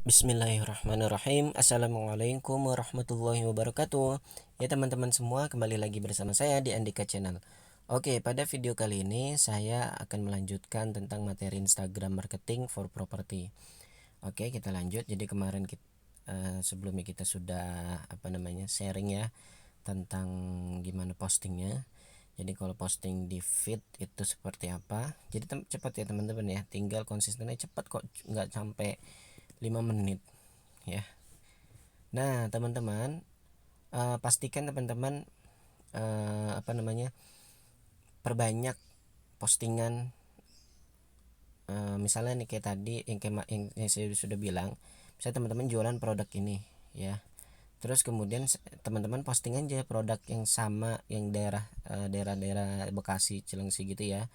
Bismillahirrahmanirrahim. Assalamualaikum warahmatullahi wabarakatuh. Ya teman-teman semua, kembali lagi bersama saya di Andika Channel. Oke, pada video kali ini saya akan melanjutkan tentang materi Instagram marketing for property. Oke, kita lanjut. Jadi kemarin sebelumnya kita sudah sharing ya tentang gimana postingnya. Jadi kalau posting di feed itu seperti apa. Jadi cepat ya teman-teman ya. Tinggal konsistennya cepat kok, nggak sampai 5 menit ya. Nah teman-teman, pastikan teman-teman perbanyak postingan. Misalnya nih kayak tadi yang saya sudah bilang, misalnya teman-teman jualan produk ini ya, terus kemudian teman-teman posting aja produk yang sama yang daerah-daerah Bekasi, Cilengsi gitu ya,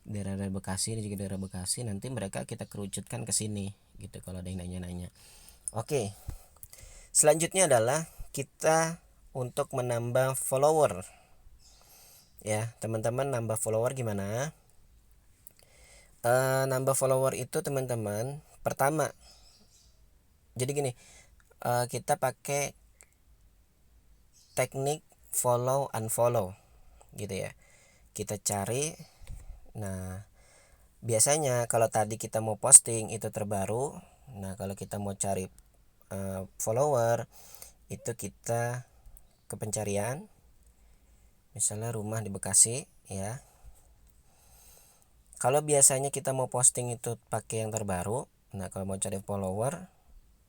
daerah-daerah Bekasi, ini juga daerah Bekasi, nanti mereka kita kerucutkan ke sini gitu kalau ada yang nanya-nanya. Oke, selanjutnya adalah kita untuk menambah follower ya. Teman-teman nambah follower gimana? Nambah follower itu teman-teman, pertama jadi gini, kita pakai teknik follow unfollow gitu ya. Kita cari. Nah biasanya kalau tadi kita mau posting itu terbaru, nah kalau kita mau cari follower itu kita ke pencarian, misalnya rumah di Bekasi ya. Kalau biasanya kita mau posting itu pakai yang terbaru, nah kalau mau cari follower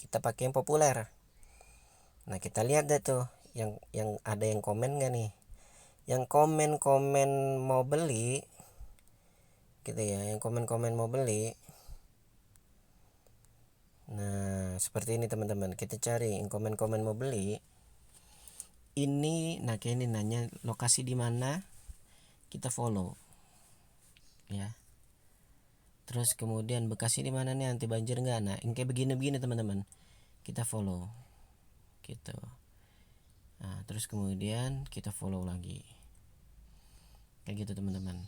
kita pakai yang populer. Nah kita lihat deh tuh yang ada yang komen nggak nih, yang komen-komen mau beli gitu ya, yang komen-komen mau beli. Nah seperti ini teman-teman, kita cari yang komen-komen mau beli ini. Nah kayak ini nanya lokasi di mana, kita follow ya. Terus kemudian Bekasi di mana nih, anti banjir nggak? Nah yang kayak begini-begini teman-teman kita follow gitu. Nah terus kemudian kita follow lagi kayak gitu teman-teman.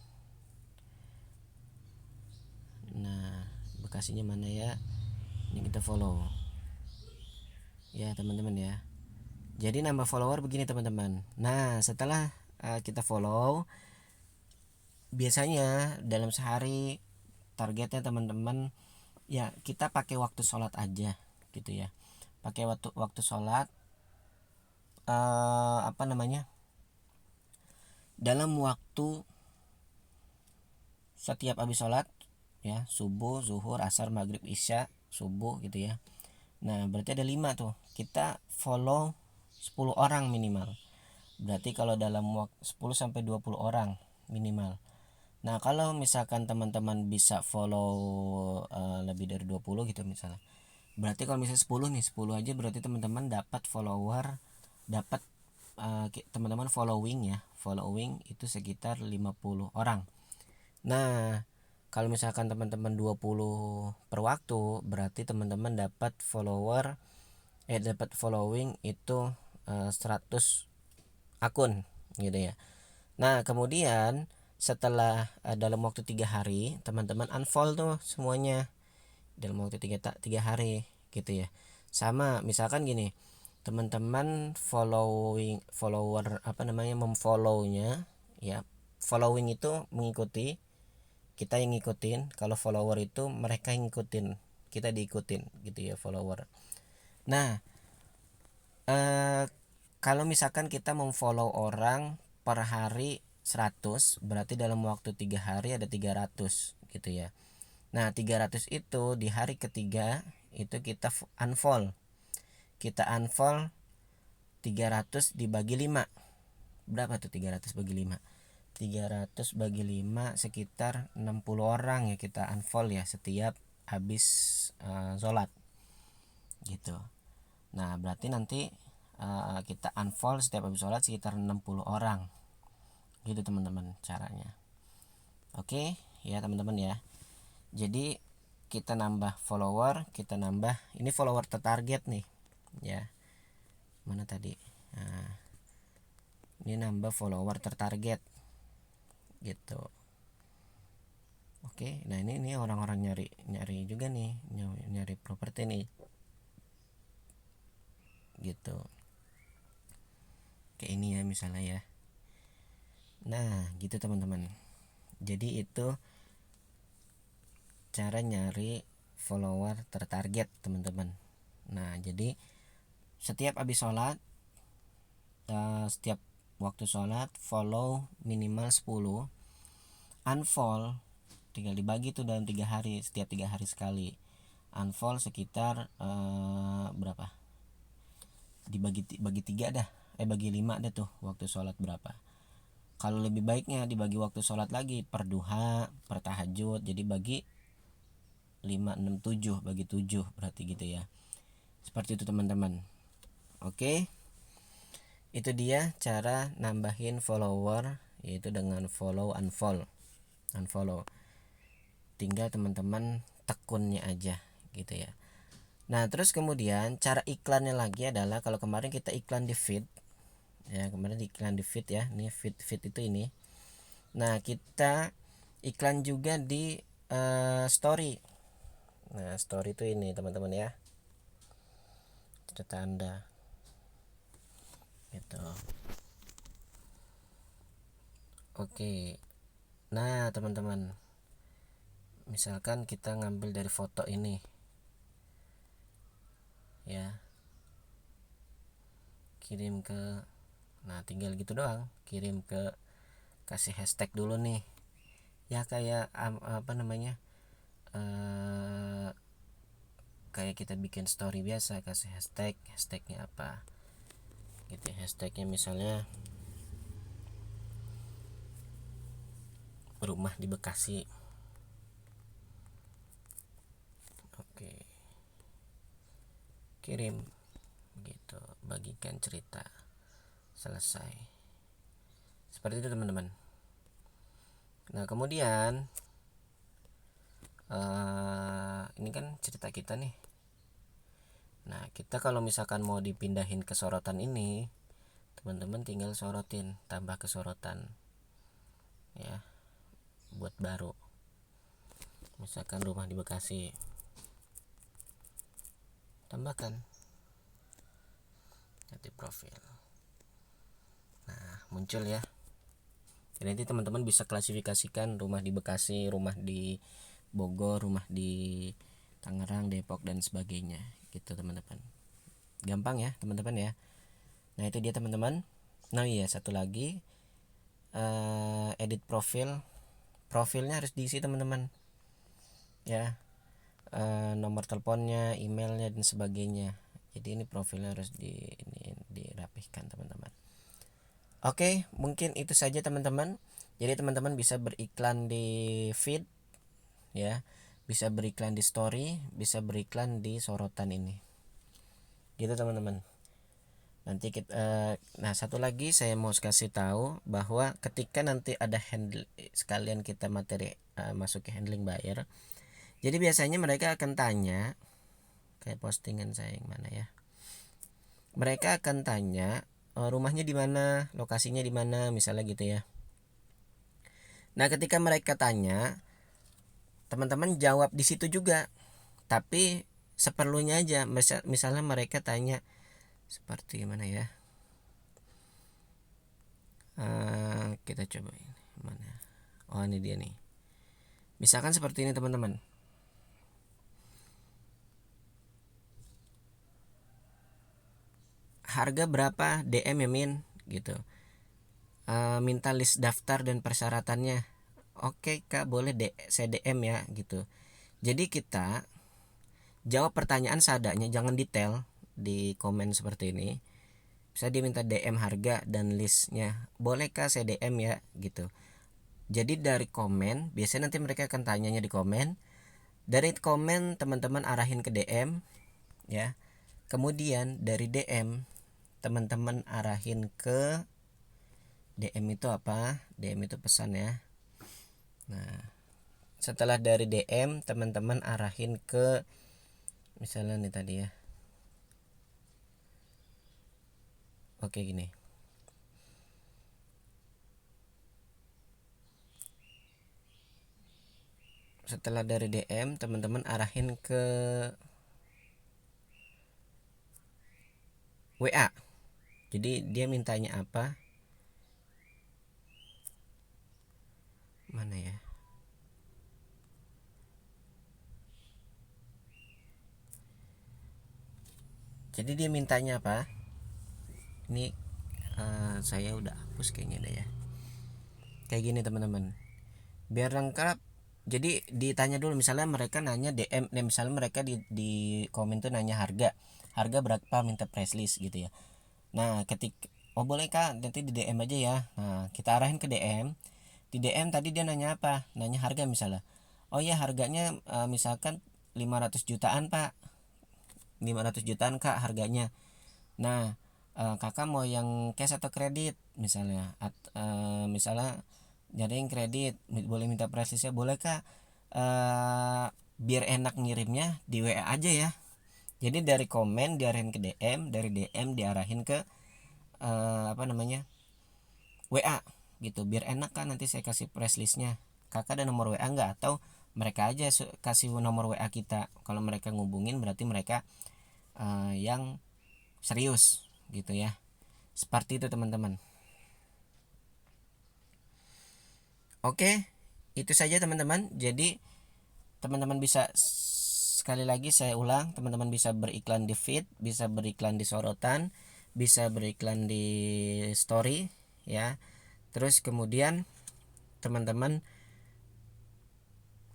Nah Bekasinya mana ya, ini kita follow ya teman-teman ya. Jadi nambah follower begini teman-teman. Nah setelah kita follow, biasanya dalam sehari targetnya teman-teman ya, kita pakai waktu sholat aja gitu ya. Pakai waktu sholat, dalam waktu setiap habis sholat ya, subuh, zuhur, asar, maghrib, isya, subuh gitu ya. Nah berarti ada 5 tuh, kita follow 10 orang minimal. Berarti kalau dalam waktu 10 sampai 20 orang minimal. Nah kalau misalkan teman-teman bisa follow lebih dari 20 gitu misalnya, berarti kalau misalnya 10 nih, 10 aja berarti teman-teman dapat follower, dapat teman-teman following itu sekitar 50 orang. Nah kalau misalkan teman-teman 20 per waktu, berarti teman-teman dapat dapat following itu 100 akun gitu ya. Nah kemudian setelah dalam waktu 3 hari teman-teman unfollow tuh semuanya dalam waktu tiga hari gitu ya. Sama misalkan gini, teman-teman follower memfollownya ya. Following itu mengikuti, kita yang ngikutin. Kalau follower itu mereka yang ngikutin, kita diikutin gitu ya, follower. Nah kalau misalkan kita memfollow orang per hari 100, berarti dalam waktu 3 hari ada 300 gitu ya. Nah 300 itu di hari ketiga itu kita unfollow. Kita unfollow 300 dibagi 5. Berapa tuh 300 bagi 5? 300 bagi 5 sekitar 60 orang ya kita unfollow ya setiap habis sholat gitu. Nah berarti nanti kita unfollow setiap habis sholat sekitar 60 orang gitu teman-teman caranya. Oke ya teman-teman ya. Jadi kita nambah follower, kita nambah ini follower tertarget nih ya. Mana tadi? Nah, ini nambah follower tertarget gitu. Oke, nah ini orang-orang nyari juga nih, nyari properti nih. gitu. Kayak ini ya misalnya ya. Nah gitu teman-teman, jadi itu cara nyari follower tertarget teman-teman. Nah jadi setiap habis sholat, setiap waktu sholat follow minimal 10, unfollow tinggal dibagi tuh dalam 3 hari, setiap 3 hari sekali. Unfollow sekitar berapa, bagi 3 dah, bagi 5 deh tuh waktu sholat berapa. Kalau lebih baiknya dibagi waktu sholat lagi, per duha, per tahajud, jadi bagi 5, 6, 7, bagi 7 berarti gitu ya. Seperti itu teman-teman. Oke, itu dia cara nambahin follower, yaitu dengan follow unfollow. Tinggal teman-teman tekunnya aja gitu ya. Nah terus kemudian cara iklannya lagi adalah, kalau kemarin kita iklan di feed ya, kemarin iklan di feed ya, ini feed itu ini. Nah kita iklan juga di story. Nah story itu ini teman-teman ya, cerita Anda gitu. Oke, nah teman-teman, misalkan kita ngambil dari foto ini ya, kirim ke, nah tinggal gitu doang, kirim ke, kasih hashtag dulu nih ya, kayak apa namanya, kayak kita bikin story biasa, kasih hashtagnya apa gitu. Hashtagnya misalnya rumah di Bekasi. Oke, kirim gitu, bagikan cerita, selesai. Seperti itu teman-teman. Nah kemudian ini kan cerita kita nih. Nah kita kalau misalkan mau dipindahin ke sorotan ini, teman-teman tinggal sorotin, tambah ke sorotan ya, buat baru. Misalkan rumah di Bekasi, tambahkan nanti profil. Nah muncul ya. Jadi nanti teman-teman bisa klasifikasikan rumah di Bekasi, rumah di Bogor, rumah di Tangerang, Depok dan sebagainya gitu teman-teman. Gampang ya teman-teman ya. Nah itu dia teman-teman. Nah iya satu lagi, edit profilnya harus diisi teman-teman ya, nomor teleponnya, emailnya dan sebagainya. Jadi ini profilnya harus dirapihkan teman-teman. Oke, mungkin itu saja teman-teman. Jadi teman-teman bisa beriklan di feed ya, bisa beriklan di story, bisa beriklan di sorotan ini gitu teman-teman. Nanti kita, nah satu lagi saya mau kasih tahu bahwa ketika nanti ada handle, sekalian kita materi masuk ke handling buyer, jadi biasanya mereka akan tanya, kayak postingan saya yang mana ya, mereka akan tanya rumahnya di mana, lokasinya di mana misalnya gitu ya. Nah ketika mereka tanya, teman-teman jawab di situ juga, tapi seperlunya aja. Misalnya mereka tanya seperti mana ya, kita coba ini mana, oh ini dia nih, misalkan seperti ini teman-teman, harga berapa, DM ya Min gitu, minta list daftar dan persyaratannya. Oke Kak, boleh saya DM ya gitu. Jadi kita jawab pertanyaan seadanya, jangan detail di komen seperti ini. Bisa diminta DM harga dan listnya, boleh Kak saya DM ya gitu. Jadi dari komen, biasanya nanti mereka akan tanyanya di komen. Dari komen teman-teman arahin ke DM ya. Kemudian dari DM teman-teman arahin ke, DM itu apa? DM itu pesan ya. Nah, setelah dari DM teman-teman arahin ke, misalnya nih tadi ya. Oke gini. Setelah dari DM teman-teman arahin ke, WA. Jadi dia mintanya apa, mana ya, jadi dia mintanya apa ini, saya udah hapus kayaknya deh ya. Kayak gini teman-teman, biar lengkap. Jadi ditanya dulu, misalnya mereka nanya DM, misalnya mereka di komen tuh nanya harga berapa, minta price list gitu ya. Nah oh boleh kak, nanti di DM aja ya. Nah kita arahin ke DM. Di DM tadi dia nanya apa, nanya harga misalnya. Oh ya harganya misalkan 500 jutaan pak, 500 jutaan kak harganya. Nah kakak mau yang cash atau kredit misalnya, misalnya nyariin kredit, boleh minta presisnya, boleh kak, biar enak ngirimnya di WA aja ya. Jadi dari komen diarahin ke DM, dari DM diarahin ke apa namanya, WA gitu, biar enak kan nanti saya kasih press listnya. Kakak ada nomor WA nggak, atau mereka aja kasih nomor WA kita. Kalau mereka ngubungin berarti mereka yang serius gitu ya. Seperti itu teman-teman. Oke, itu saja teman-teman. Jadi teman-teman bisa, sekali lagi saya ulang, teman-teman bisa beriklan di feed, bisa beriklan di sorotan, bisa beriklan di story ya. Terus kemudian teman-teman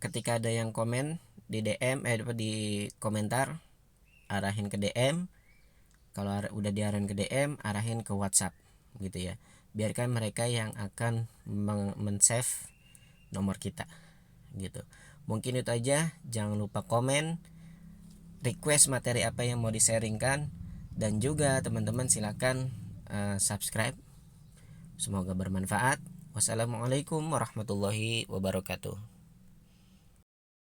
ketika ada yang komen di DM di komentar, arahin ke DM. Kalau udah diarahin ke DM, arahin ke WhatsApp gitu ya. Biarkan mereka yang akan men-save nomor kita gitu. Mungkin itu aja. Jangan lupa komen, request materi apa yang mau di-sharingkan, dan juga teman-teman silakan subscribe. Semoga bermanfaat. Wassalamualaikum warahmatullahi wabarakatuh.